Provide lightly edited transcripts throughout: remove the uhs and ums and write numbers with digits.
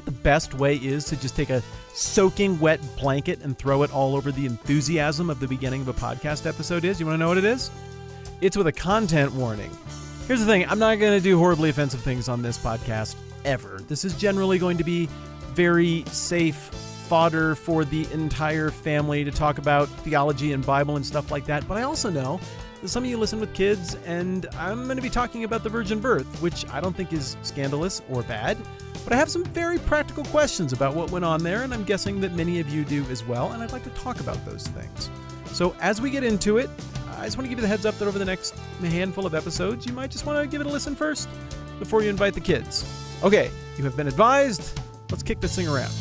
what the best way is to just take a soaking wet blanket and throw it all over the enthusiasm of the beginning of a podcast episode is? You want to know what it is? It's with a content warning. Here's the thing. I'm not going to do horribly offensive things on this podcast ever. This is generally going to be very safe fodder for the entire family to talk about theology and Bible and stuff like that. But I also know that some of you listen with kids, and I'm going to be talking about the virgin birth, which I don't think is scandalous or bad. But I have some very practical questions about what went on there, and I'm guessing that many of you do as well, and I'd like to talk about those things. So as we get into it, I just want to give you the heads up that over the next handful of episodes, you might just want to give it a listen first before you invite the kids. Okay, you have been advised. Let's kick this thing around.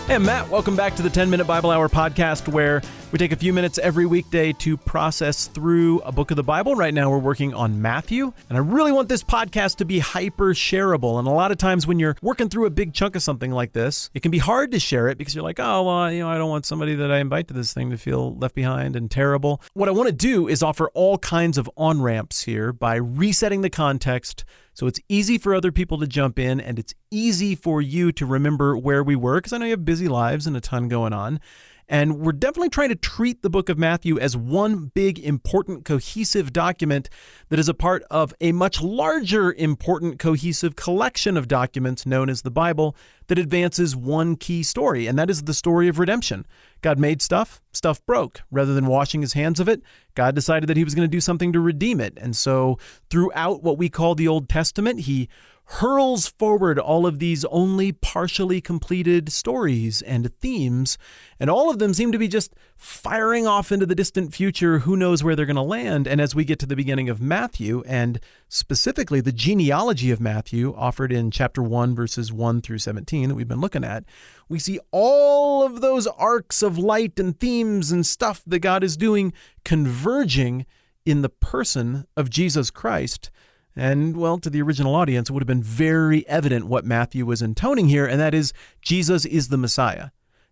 Hey, I'm Matt. Welcome back to the 10-Minute Bible Hour podcast, where we take a few minutes every weekday to process through a book of the Bible. Right now, we're working on Matthew, and I really want this podcast to be hyper shareable. And a lot of times when you're working through a big chunk of something like this, it can be hard to share it because you're like, oh, well, I don't want somebody that I invite to this thing to feel left behind and terrible. What I want to do is offer all kinds of on-ramps here by resetting the context so it's easy for other people to jump in, and it's easy for you to remember where we were, because I know you have busy lives and a ton going on. And we're definitely trying to treat the book of Matthew as one big, important, cohesive document that is a part of a much larger, important, cohesive collection of documents known as the Bible that advances one key story, and that is the story of redemption. God made stuff broke. Rather than washing his hands of it, God decided that he was going to do something to redeem it. And so throughout what we call the Old Testament, he hurls forward all of these only partially completed stories and themes, and all of them seem to be just firing off into the distant future. Who knows where they're going to land? And as we get to the beginning of Matthew, and specifically the genealogy of Matthew offered in chapter 1, verses 1 through 17 that we've been looking at, we see all of those arcs of light and themes and stuff that God is doing converging in the person of Jesus Christ. And, well, to the original audience, it would have been very evident what Matthew was intoning here, and that is Jesus is the Messiah.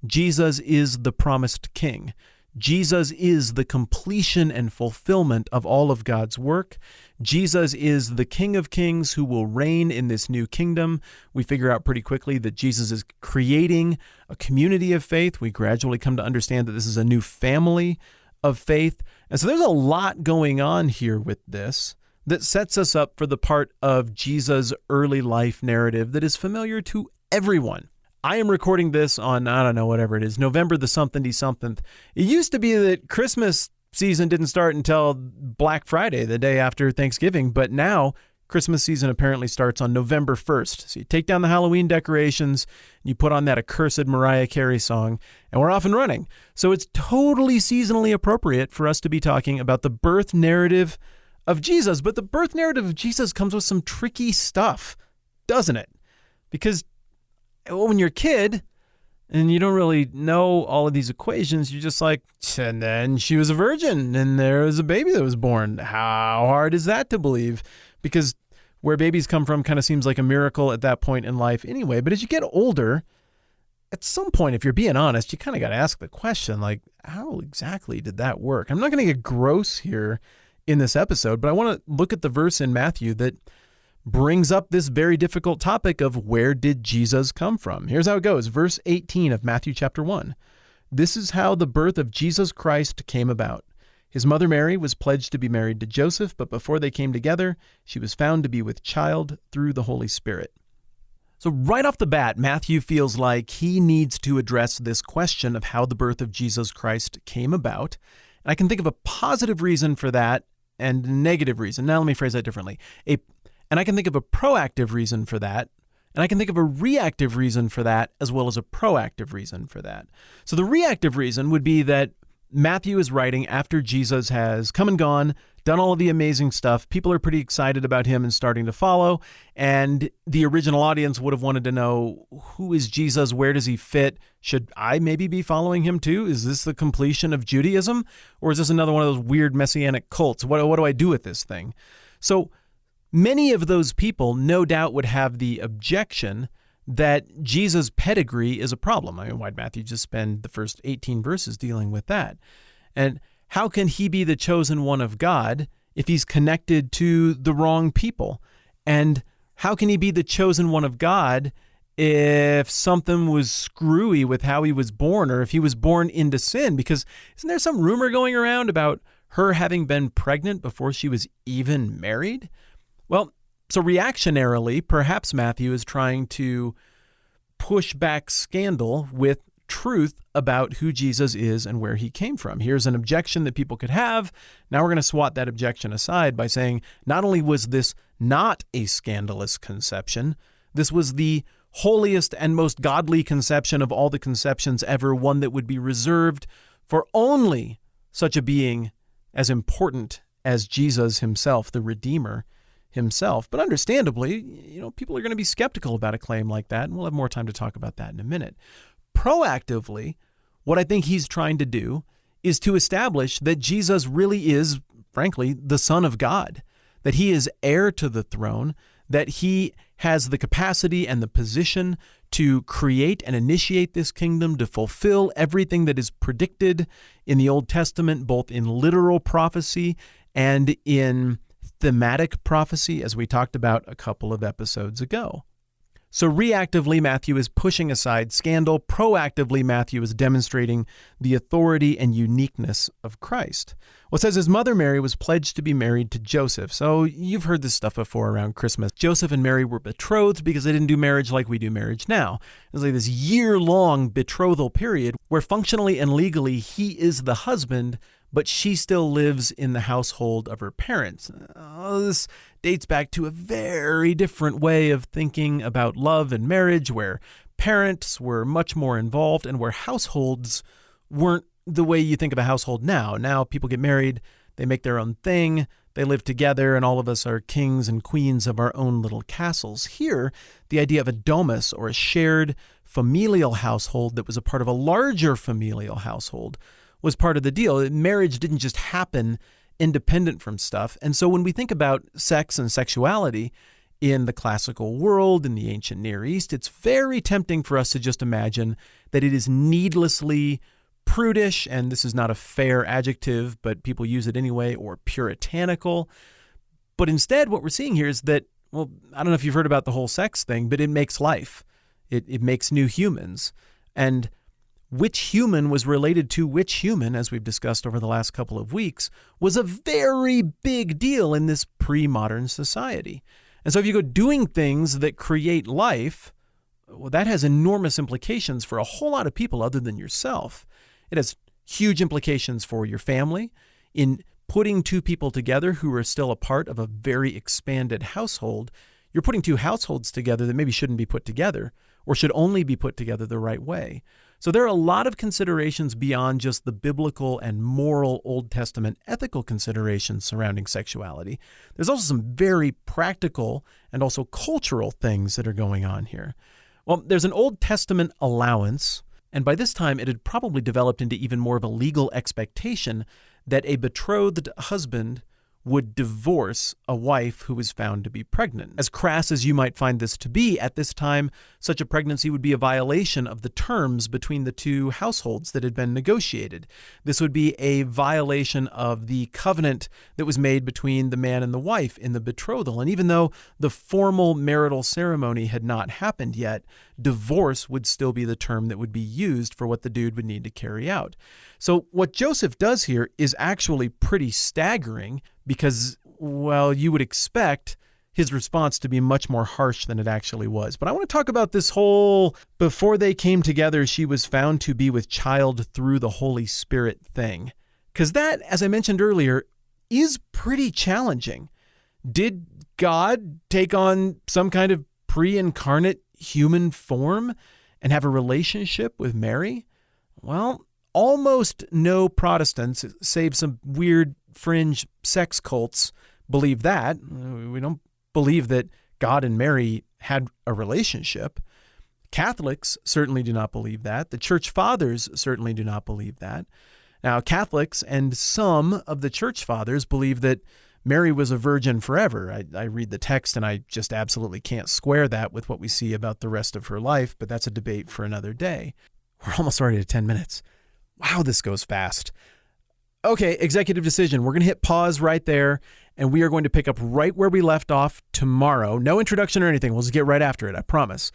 Jesus is the promised King. Jesus is the completion and fulfillment of all of God's work. Jesus is the King of Kings who will reign in this new kingdom. We figure out pretty quickly that Jesus is creating a community of faith. We gradually come to understand that this is a new family of faith. And so there's a lot going on here with this that sets us up for the part of Jesus' early life narrative that is familiar to everyone. I am recording this on, I don't know, whatever it is, November the something. It used to be that Christmas season didn't start until Black Friday, the day after Thanksgiving, but now Christmas season apparently starts on November 1st. So you take down the Halloween decorations, and you put on that accursed Mariah Carey song, and we're off and running. So it's totally seasonally appropriate for us to be talking about the birth narrative of Jesus. But the birth narrative of Jesus comes with some tricky stuff, doesn't it? Because when you're a kid and you don't really know all of these equations, you're just like, and then she was a virgin and there was a baby that was born. How hard is that to believe? Because where babies come from kind of seems like a miracle at that point in life anyway. But as you get older, at some point, if you're being honest, you kind of got to ask the question, like, how exactly did that work? I'm not going to get gross here in this episode, but I want to look at the verse in Matthew that brings up this very difficult topic of where did Jesus come from? Here's how it goes. Verse 18 of Matthew chapter 1. This is how the birth of Jesus Christ came about. His mother Mary was pledged to be married to Joseph, but before they came together, she was found to be with child through the Holy Spirit. So right off the bat, Matthew feels like he needs to address this question of how the birth of Jesus Christ came about. And I can think of a positive reason for that and a negative reason. Now let me phrase that differently. And I can think of a proactive reason for that, and I can think of a reactive reason for that, as well as a proactive reason for that. So the reactive reason would be that Matthew is writing after Jesus has come and gone, done all of the amazing stuff. People are pretty excited about him and starting to follow. And the original audience would have wanted to know, who is Jesus? Where does he fit? Should I maybe be following him too? Is this the completion of Judaism? Or is this another one of those weird messianic cults? What do I do with this thing? So many of those people no doubt would have the objection that Jesus' pedigree is a problem. I mean, why'd Matthew just spend the first 18 verses dealing with that? And how can he be the chosen one of God if he's connected to the wrong people? And how can he be the chosen one of God if something was screwy with how he was born, or if he was born into sin? Because isn't there some rumor going around about her having been pregnant before she was even married? Well, so reactionarily, perhaps Matthew is trying to push back scandal with truth about who Jesus is and where he came from. Here's an objection that people could have. Now we're going to swat that objection aside by saying not only was this not a scandalous conception, this was the holiest and most godly conception of all the conceptions ever, one that would be reserved for only such a being as important as Jesus himself, the Redeemer himself. But understandably, people are going to be skeptical about a claim like that, and we'll have more time to talk about that in a minute. Proactively, what I think he's trying to do is to establish that Jesus really is, frankly, the Son of God, that he is heir to the throne, that he has the capacity and the position to create and initiate this kingdom, to fulfill everything that is predicted in the Old Testament, both in literal prophecy and in thematic prophecy, as we talked about a couple of episodes ago. So reactively, Matthew is pushing aside scandal. Proactively, Matthew is demonstrating the authority and uniqueness of Christ. Well, it says his mother Mary was pledged to be married to Joseph. So you've heard this stuff before around Christmas. Joseph and Mary were betrothed because they didn't do marriage like we do marriage now. It's like this year-long betrothal period where functionally and legally he is the husband, but she still lives in the household of her parents. This dates back to a very different way of thinking about love and marriage, where parents were much more involved and where households weren't the way you think of a household now. Now people get married, they make their own thing, they live together, and all of us are kings and queens of our own little castles. Here, the idea of a domus, or a shared familial household that was a part of a larger familial household, was part of the deal. Marriage didn't just happen independent from stuff. And so when we think about sex and sexuality in the classical world, in the ancient Near East, it's very tempting for us to just imagine that it is needlessly prudish, and this is not a fair adjective, but people use it anyway, or puritanical. But instead, what we're seeing here is that, well, I don't know if you've heard about the whole sex thing, but it makes life. It makes new humans. And which human was related to which human, as we've discussed over the last couple of weeks, was a very big deal in this pre-modern society. And so if you go doing things that create life, well, that has enormous implications for a whole lot of people other than yourself. It has huge implications for your family in putting two people together who are still a part of a very expanded household. You're putting two households together that maybe shouldn't be put together, or should only be put together the right way. So there are a lot of considerations beyond just the biblical and moral Old Testament ethical considerations surrounding sexuality. There's also some very practical and also cultural things that are going on here. Well, there's an Old Testament allowance, and by this time it had probably developed into even more of a legal expectation that a betrothed husband would divorce a wife who was found to be pregnant. As crass as you might find this to be, at this time, such a pregnancy would be a violation of the terms between the two households that had been negotiated. This would be a violation of the covenant that was made between the man and the wife in the betrothal. And even though the formal marital ceremony had not happened yet, divorce would still be the term that would be used for what the dude would need to carry out. So what Joseph does here is actually pretty staggering, because, well, you would expect his response to be much more harsh than it actually was. But I want to talk about this whole before they came together, she was found to be with child through the Holy Spirit thing. Because that, as I mentioned earlier, is pretty challenging. Did God take on some kind of pre-incarnate human form and have a relationship with Mary? Well, almost no Protestants, save some weird fringe sex cults, believe that. We don't believe that God and Mary had a relationship. Catholics certainly do not believe that. The Church Fathers certainly do not believe that. Now, Catholics and some of the Church Fathers believe that Mary was a virgin forever. I read the text and I just absolutely can't square that with what we see about the rest of her life, but that's a debate for another day. We're almost already at 10 minutes. Wow, this goes fast. Okay, executive decision. We're going to hit pause right there, and we are going to pick up right where we left off tomorrow. No introduction or anything. We'll just get right after it, I promise.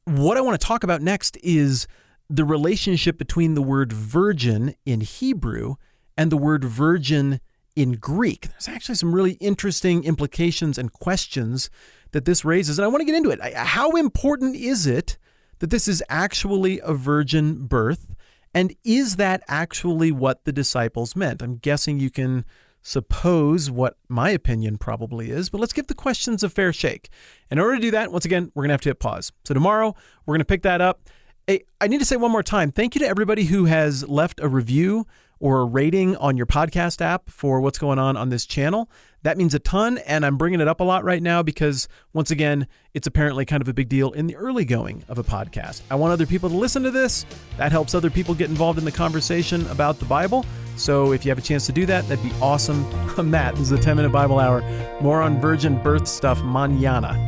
What I want to talk about next is the relationship between the word virgin in Hebrew and the word virgin in Greek. There's actually some really interesting implications and questions that this raises, and I want to get into it. How important is it that this is actually a virgin birth? And is that actually what the disciples meant? I'm guessing you can suppose what my opinion probably is, but let's give the questions a fair shake. In order to do that, once again, we're going to have to hit pause. So tomorrow, we're going to pick that up. I need to say one more time, thank you to everybody who has left a review or a rating on your podcast app for what's going on this channel. That means a ton, and I'm bringing it up a lot right now because, once again, it's apparently kind of a big deal in the early going of a podcast. I want other people to listen to this. That helps other people get involved in the conversation about the Bible. So if you have a chance to do that, that'd be awesome. I'm Matt. This is the 10-Minute Bible Hour. More on virgin birth stuff mañana.